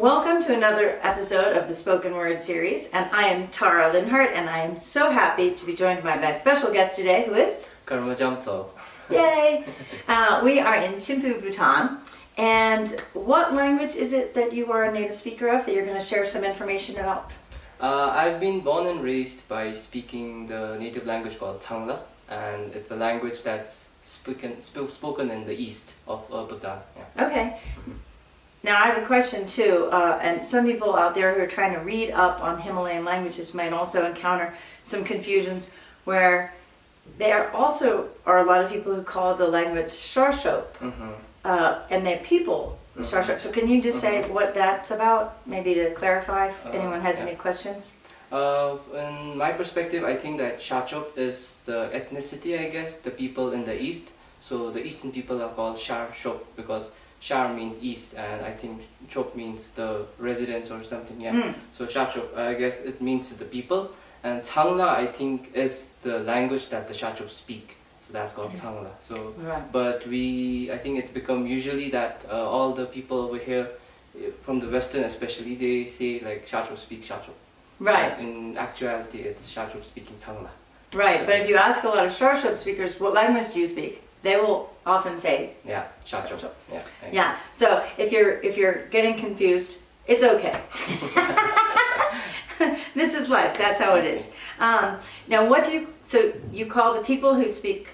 Welcome to another episode of the Spoken Word series, and I am Tara Linhart, and I am so happy to be joined by my special guest today, who is? Karma Jamso. Yay! We are in Thimphu, Bhutan, and what language is it that you are a native speaker of that you're going to share some information about? I've been born and raised by speaking the native language called Tshangla, and it's a language that's spoken in the east of Bhutan. Yeah. Okay. Now I have a question too, and some people out there who are trying to read up on Himalayan languages might also encounter some confusions where there also are a lot of people who call the language Sharshop, and they're people, Sharshop. So can you just say what that's about, maybe to clarify if anyone has any questions? In my perspective, I think that Sharshop is the ethnicity, I guess, the people in the east. So the eastern people are called Sharshop because Shar means east, and I think Chop means the residents or something. Yeah. So Sharshop, I guess it means the people, and Tshangla I think is the language that the Sharshop speak. So that's called Tshangla. So, but I think it's become usually that all the people over here, from the Western especially, they say like Sharshop speak Sharshop. Right. But in actuality, it's Sharshop speaking Tshangla. Right. So, but if you ask a lot of Sharshop speakers, what language do you speak? They will often say, yeah, Sharshop. Yeah. Yeah. So if you're getting confused, it's okay. This is life. That's how it is. Now, so you call the people who speak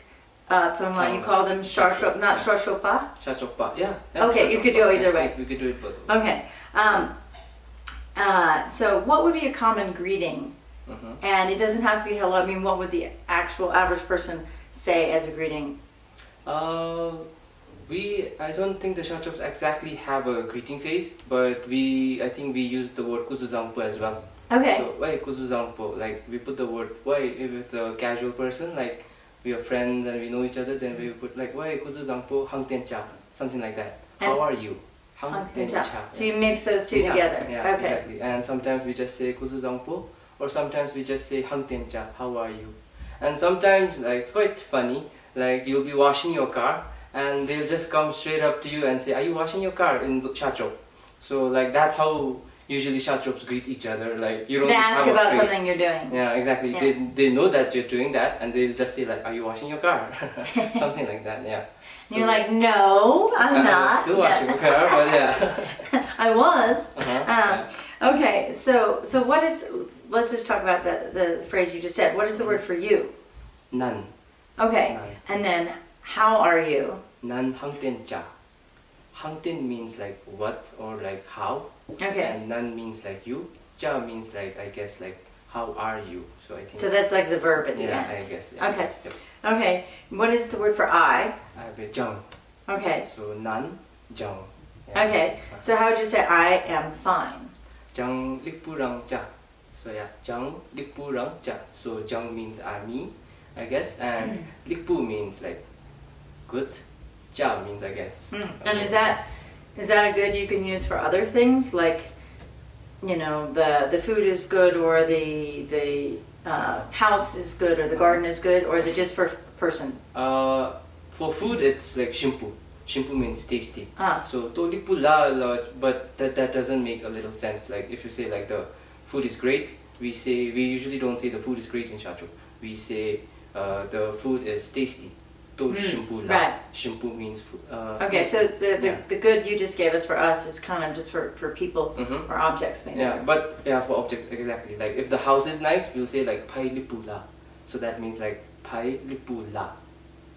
Tshangla, you call them Sharshop, not Sharshopa? Sharshopa, yeah. Okay, you could go either way. We could do it both. Okay. So what would be a common greeting? And it doesn't have to be hello. I mean, what would the actual average person say as a greeting? I don't think the Sharshops exactly have a greeting phase, but I think we use the word kuzuzangpo as well. Okay. So why kuzuzangpo? Like we put the word why if it's a casual person, like we are friends and we know each other, then we put like why kuzuzangpo hangtiancha, something like that. How are you? Hangtiancha. So you mix those two together. Yeah, okay. Exactly. And sometimes we just say kuzuzangpo, or sometimes we just say hangtiancha, how are you? And sometimes like it's quite funny. Like you'll be washing your car and they'll just come straight up to you and say, are you washing your car in Sharshop? So like that's how usually Sharshops greet each other. Like you don't They ask have about a phrase. something you're doing. Yeah, exactly. Yeah. They know that you're doing that and they'll just say like, are you washing your car? Something like that, yeah. So, you're like, no, I'm not. I'm still washing my car, but yeah. I was. Yeah. Okay, so let's just talk about the phrase you just said. What is the word for you? Nan. Okay, Nan. and then how are you? Nan hangtiancha. Hangtian means like what or like how. Okay. And nan means like you. Cha means like I guess like how are you. So I think. So that's like the verb at the yeah, end. I guess. Yeah, Okay. Yep. Okay. What is the word for I? I have a jang. Okay. So nan jang. Yeah. Okay. So how would you say I am fine? Jang likpurang cha. So yeah, jang likpurang cha. So jang means me, I guess, and likpu means like good. Cha means I guess. And is that a good you can use for other things, like, you know, the food is good, or the house is good, or the garden is good, or is it just for person? For food it's like shimpu. Shimpu means tasty. So to likpu la, but that doesn't make a little sense. Like if you say like the food is great, we usually don't say the food is great in Sharshop. We say the food is tasty. To shimpu la. Right. Shimpu means food. Okay, so the good you just gave us for us is kind of just for people or objects maybe. Yeah, but yeah, for objects exactly. Like if the house is nice, we'll say like pai lipu la. So that means like pai lipu la.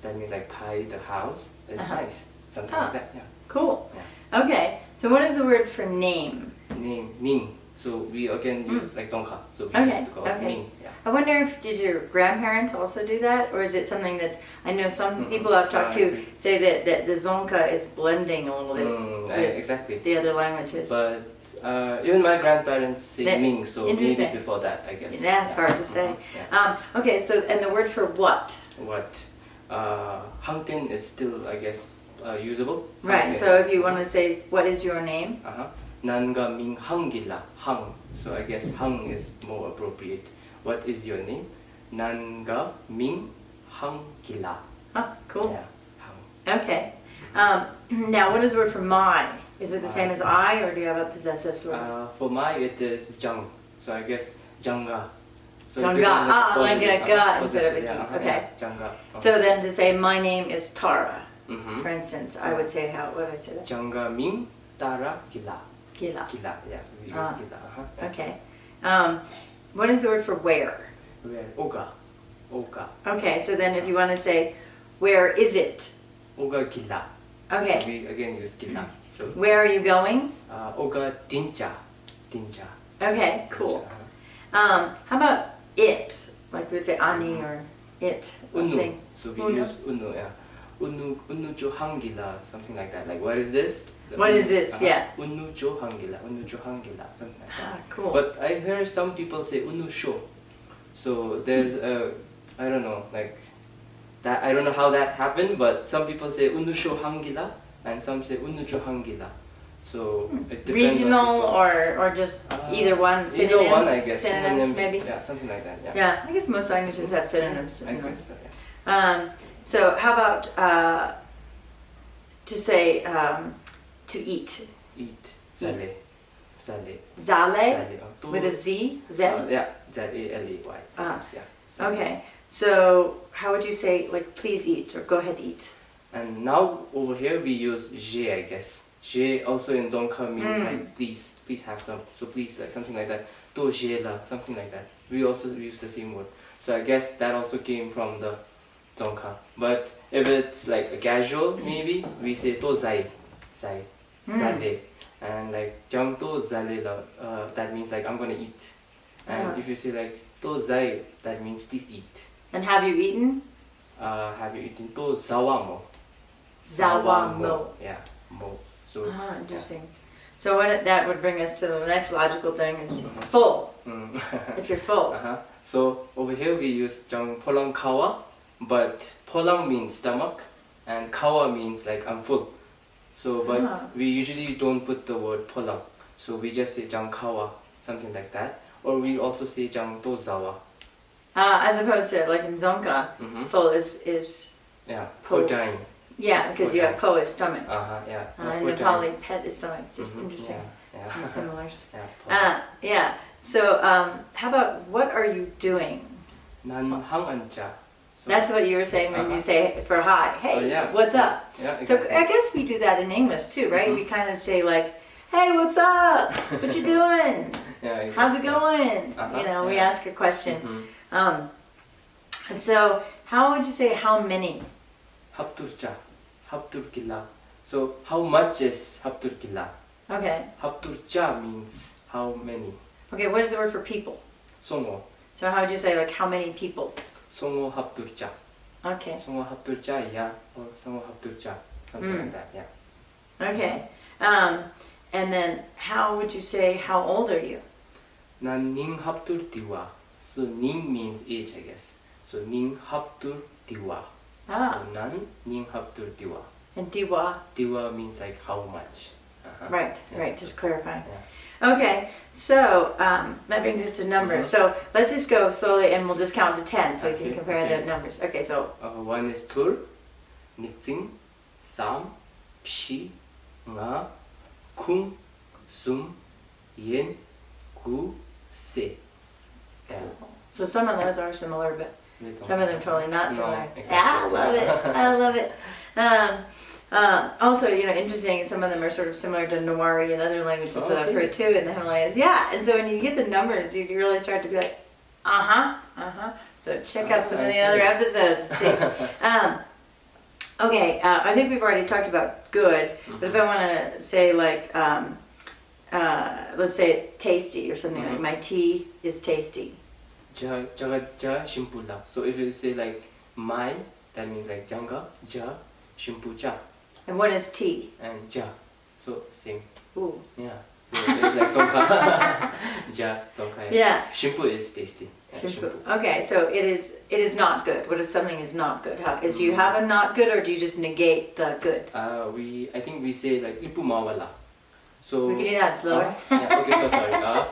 That means like pai the house is nice. Something like that. Yeah. Cool. Yeah. Okay, so what is the word for name? Name Ming. So we again use like Zongkha. So we used to call it Ming. Yeah. I wonder if did your grandparents also do that, or is it something that's, I know some people I've talked to say that the Zonka is blending a little bit with exactly the other languages. But even my grandparents say Ming, so maybe interesting. before that, I guess. That's hard to say. Okay, so and the word for what? What? Hangtin is still, I guess, usable. Right. Hangtin. So if you want to say what is your name? Nanga Ming Hangila. Hang. So I guess Hang is more appropriate. What is your name? Nanga Ming Hangila. Oh, cool. Yeah. Hang. Okay. Now, what is the word for my? Is it the same as I, or do you have a possessive sort of? For my, it is jang. So I guess janga. So Janga. it becomes Like a ga instead of a positive, ki. Okay. Yeah, janga. So then to say my name is Tara, Mm-hmm. for instance, I would say what would I say that? Janga Ming Tara Gila. Gila. Gila, yeah. We use Ah. gila. Yeah. Okay. What is the word for where? Where? Oga. Oga. Okay, so then if you want to say, where is it? Oga Gila. Okay. So we again use gila. So Where are you going? Oga Dincha. Dincha. Okay, cool. Uh-huh. How about it? Like we would say ani or it. Unu. Thing. So we Unu. use unu, yeah. Unu jo hangila, something like that. Like what is this? What is this? Yeah. Unu jo hangila, something like that. Ah, cool. But I heard some people say unu sho. So there's a, I don't know, like that. I don't know how that happened, but some people say unu sho hangila, and some say unu jo hangila. So it depends on Regional people. or just either one? Synonyms? Either one, I guess. Synonyms, maybe? Yeah, something like that. Yeah. Yeah, I guess most languages have synonyms. I you know. guess so. Yeah. So how about to say to eat? Eat. Sale. Sale. Zale To- with a Z? Z? Yeah, Z-A-L-E-Y. Ah, Yes, yeah. Sale. Okay. So how would you say like please eat or go ahead eat? And now over here we use je, I guess. Je also in Zonka means like please have some. So please, like something like that. To je la, something like that. We also use the same word. So I guess that also came from the Zonka. But if it's like a casual, maybe we say to zai, zale, and like jang to zale la, that means like I'm gonna eat. And if you say like to zai, that means please eat. And have you eaten? Have you eaten to zawamo? Zawamo. Yeah, mo. So Ah, interesting. So that would bring us to the next logical thing is full. If you're full. So over here we use jang polang kawa, but polang means stomach and kawa means like I'm full. So but we usually don't put the word polang. So we just say jang kawa, something like that. Or we also say jang to zawa. As opposed to like in Zonka, full is Yeah, Po. podang. yeah, because you have po is stomach. Yeah. And in Nepali, pet is stomach. It's just interesting. Yeah. Some similars. Yeah. Yeah. So how about what are you doing? Nan hang anja. So, That's what you were saying when you say for hi. Hey, Oh, yeah. what's up? yeah, So exactly. I guess we do that in English too, right? We kind of say like, hey, what's up? What you doing? Yeah, How's it exactly. going? You know, we ask a question. So how would you say how many? 합tur자, 합turkila. So how much is 합turkila? Okay. 합tur자 means how many. Okay, what is the word for people? 송어, So how would you say like how many people? 송어 합tur자. Okay. 송어 합tur자야 or 송어 합tur자. Something like that, yeah. Okay. And then how would you say how old are you? 난 닝 합tur디와. So 닝 means age, I guess. So 닝 합tur디와. Ah. So 난 닝 합tur디와. And diwa. 디와 means like how much. Right, Yeah. right, just clarifying. Yeah. Okay, so that brings us to numbers. So let's just go slowly and we'll just count to 10 so we can Okay, compare okay. the numbers. Okay, so One is tur, nikting, sam, pshi, nga, kung, sum, yin, gu, se. Yeah. so some of those are similar, but some of them totally not No, similar. exactly. Yeah, I love it. I love it. Also, you know, interesting, some of them are sort of similar to Nawari and other languages that I've Okay. heard too in the Himalayas. Yeah, and so when you get the numbers, you really start to be like, So check out some of I the see. other episodes. See. Okay, I think we've already talked about good, but if I want to say like, let's say tasty or something like my tea is tasty. Ja shimpula. So if you say like my, that means like janga, ja, shimpucha, And what is tea? and ja. So same. Ooh. Yeah. So it's like zonka. Ja, zonka. Yeah. Shimpu is tasty. Yeah, Shimpu. Okay, so it is not good. What if something is not good? Do you have a not good or do you just negate the good? I think we say like ipu mawala. So We can do that slower. yeah, okay, so sorry.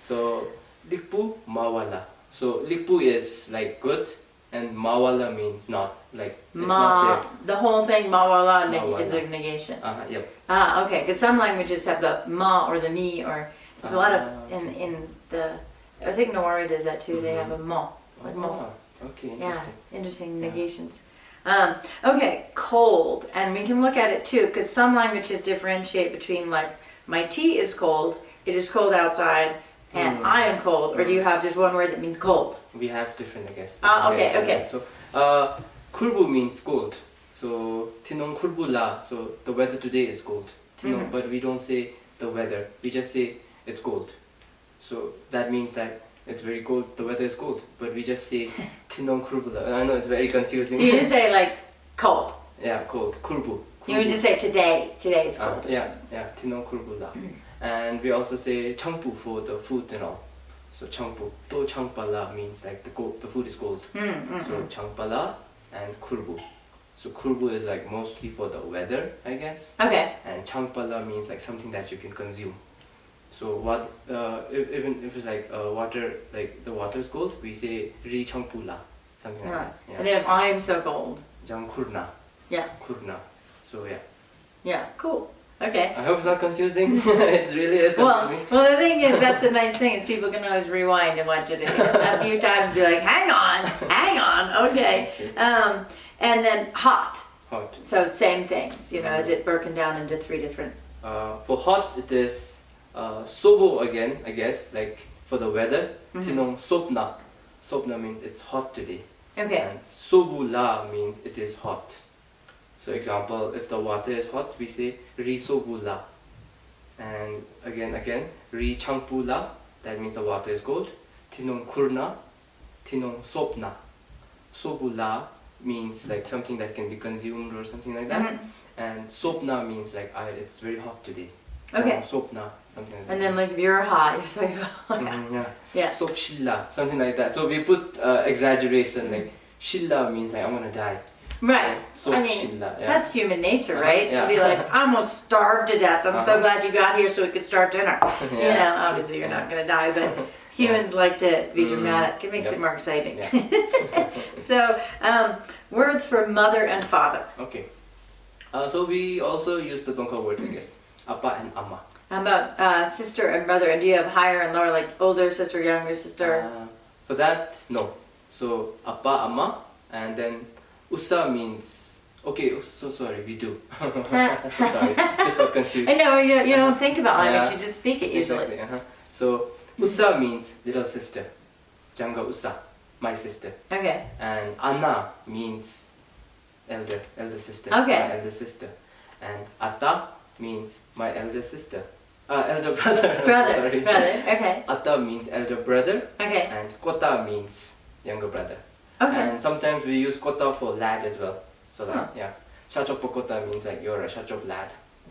So likpu mawala. So likpu is like good and mawala means not. Like it's not Ma, there. the whole thing, mawala is Mawala. a negation. Yep. Okay, because some languages have the ma or the mi, or there's a lot of, Okay. in the, I think Nawari does that too, they have a mo, like mo. Okay, Yeah, interesting. interesting Yeah. negations. Okay, cold, and we can look at it too, because some languages differentiate between like, my tea is cold, it is cold outside, and I am cold, or do you have just one word that means cold? We have different, I guess. Okay, Yeah, okay. So, kurbu means cold. So, tinong kurbu la. So, the weather today is cold. Tinong, but we don't say the weather. We just say it's cold. So, that means that it's very cold. The weather is cold. But we just say tinong kurbu la. I know it's very confusing. So you just say like cold. Yeah, cold. Kurbu. You would just say today is cold. Or Yeah, something. yeah. Tinong kurbu la. And we also say changpu for the food and all. So changpu. To changpala means like the food is cold. So changpala and kurbu. So kurbu is like mostly for the weather, I guess. Okay. And changpala means like something that you can consume. So what even if it's like water, like the water is cold, we say ri changpula, something like Right. that. Yeah. And then if I am so cold. Jang kurna. Yeah. Kurna. So yeah. Yeah. Cool. Okay. I hope it's not confusing. It really is confusing. Well, the thing is, that's the nice thing is people can always rewind and watch it a few times and be like, hang on, okay. And then hot. Hot. So same things, you know, is it broken down into 3 different? For hot, it is sobo again, I guess, like for the weather. Tinong sopna. Sopna means it's hot today. Okay. And sobula means it is hot. So example, if the water is hot, we say ri sobula. And again, ri changpula, that means the water is cold. Tinong kurna, tinong sopna. Sobula means like something that can be consumed or something like that. And sopna means like it's very hot today. Okay. Sopna, something like that. And then like if you're hot, you're just like, okay. Yeah. Yeah. Sop shilla, something like that. So we put exaggeration, like shilla means like I'm gonna die. Right. So, I mean, shilla, yeah. that's human nature, right? Yeah. To be like, I almost starved to death. I'm so glad you got here so we could start dinner. You know, obviously you're not going to die, but humans like to be dramatic. It makes it more exciting. Yeah. So, words for mother and father. Okay. So we also use the Dzongkha word, I guess. Appa and amma. How about sister and brother? And do you have higher and lower, like older sister, younger sister? For that, no. So appa, amma, and then usa means okay. So sorry, we do. So sorry, just got confused. I know, you don't think about language, Yeah. you just speak it usually. Exactly. So usa means little sister. Janga usa, my sister. Okay. And Anna means elder sister. Okay. My elder sister. And Atta means my elder sister. Elder brother. Brother, Sorry. okay. Atta means elder brother. Okay. And Kota means younger brother. Okay. And sometimes we use Kota for lad as well. So that, yeah. Shachop Kota means like you're a Shachop lad.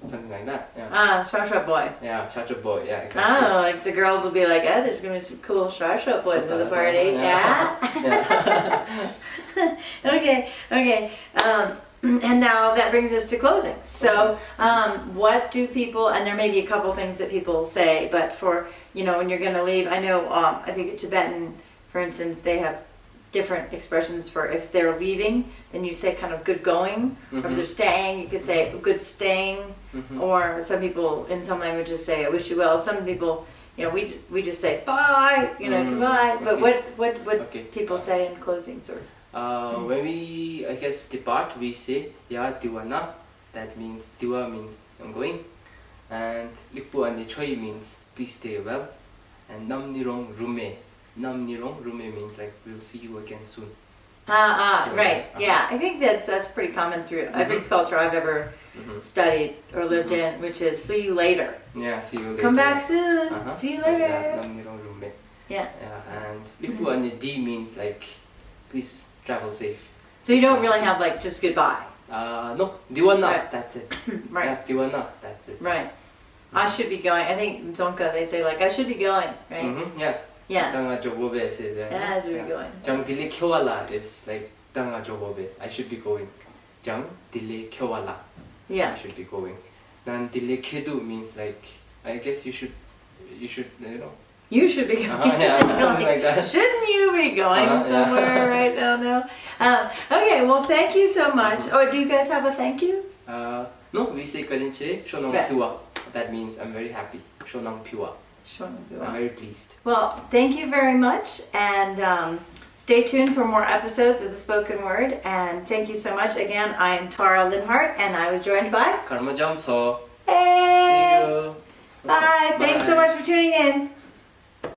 Something like that. Yeah. Sharshop boy. Yeah, Shachop boy. Yeah, exactly. Oh, like the girls will be like, oh, there's gonna be some cool Sharshop boys at the party. Yeah. Yeah. Okay. And now that brings us to closing. So, what do people? And there may be a couple things that people say, but for when you're gonna leave, I know. I think Tibetan, for instance, they have different expressions for if they're leaving, then you say kind of good going, or if they're staying, you could say good staying, or some people in some languages say I wish you well. Some people, we just say bye, goodbye. But what people say in closing, sort of? When we, I guess, depart, we say ya diwana. That means diwa means I'm going, and likpu ani choi means please stay well, and namnirong rume. Namnirong rume means like we'll see you again soon. So, Right. Yeah, I think that's pretty common through every culture I've ever studied or lived in, which is see you later. Yeah, see you later. Come back soon. See you So, later. yeah, namnirong rume. Yeah. Yeah, and likpu ani di means like please travel safe. So you don't really have like just goodbye. No, diwana. Right. That's it. Right. Yeah, diwana. That's it. Right. I should be going. I think in Dzongkha they say like I should be going. Right. Yeah. Yeah. Danga jobobe says that. Yeah, I should be going. Jang dile kyowala is like danga jobobe. I should be going. Jang dile kyowala. Yeah. I should be going. Nan dile kedu means like I guess you should You should be going. Yeah, something like that. Shouldn't you be going Yeah. somewhere right now? Okay, well, thank you so much. Or do you guys have a thank you? No, we say Kalinche, Shonong Right. Piwa. That means I'm very happy. Shonong Piwa. I'm very pleased. Well, thank you very much, and stay tuned for more episodes of the spoken word. And thank you so much again. I am Tara Linhart, and I was joined by. Karma Jam So. Hey! See you. Bye! Thanks so Bye. much for tuning in.